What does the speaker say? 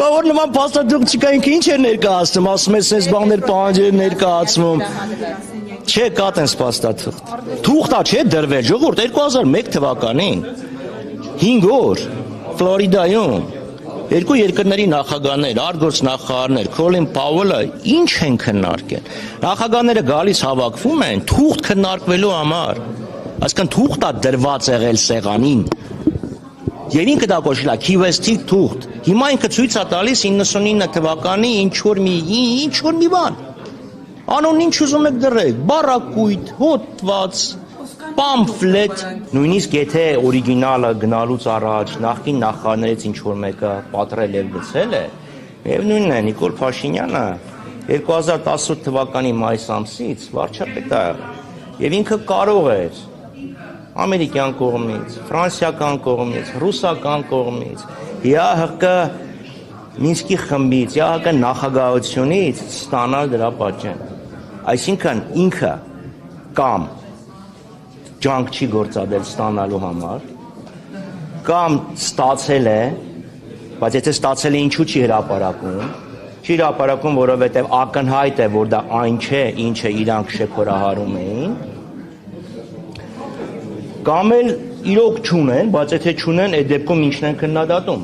Բա որ նման փաստաթուղթ չկա, ինքը ինչ է ներկայացնում, ասում է sense բաներ պահանջել ներկայացվում։ Չէ, կա տենց փաստաթուղթ։ Թուղթա չէ դրվել, ժողովուրդ 2001 թվականին 5 օր Ֆլորիդայում երկու երկրների նախագահներ, արտգործնախարարներ, Քոլին Փաուելը ինչ են քննարկել։ Նախագահները գալիս հավաքվում են թուղթ քննարկվելու համար։ Այսինքն թուղթա դրված եղել սեղանին։ Եվ ինքը դա կոչել է Key West-ի թուղթ։ Հիմա ինքը ցույց է տալիս 99 թվականի ինչ որ մի բան։ Անոնն ինչ ուզում եք դրեք, բառակույտ, հոդված, պամֆլետ, նույնիսկ եթե օրիգինալը գնալուց առաջ նախկին նախարարներից ինչ որ մեկը պատրել եւ գցել է, միևնույնն է Նիկոլ Փաշինյանը 2018 թվականի մայիս ամսից վարչապետ է եւ ինքը կարող էր ամերիկյան կողմից, ֆրանսիական կողմից, ռուսական կողմից, ՀՀԿ Մինսկի խմբից, ՀՀԿ նախագահությունից ստանալ դրա պատճեն։ Այսինքն ինքը կամ ջանք չի գործադրել ստանալու համար, կամ ստացել է, բայց եթե ստացել է ինչու չի հրապարակում, որովհետև ակնհայտ է, որ դա այն չէ, ինչը իրանք շեփորահարում էին, կամ էլ իրոք չունեն, բայց եթե չունեն, այդ դեպքում ինչն են քննադատում։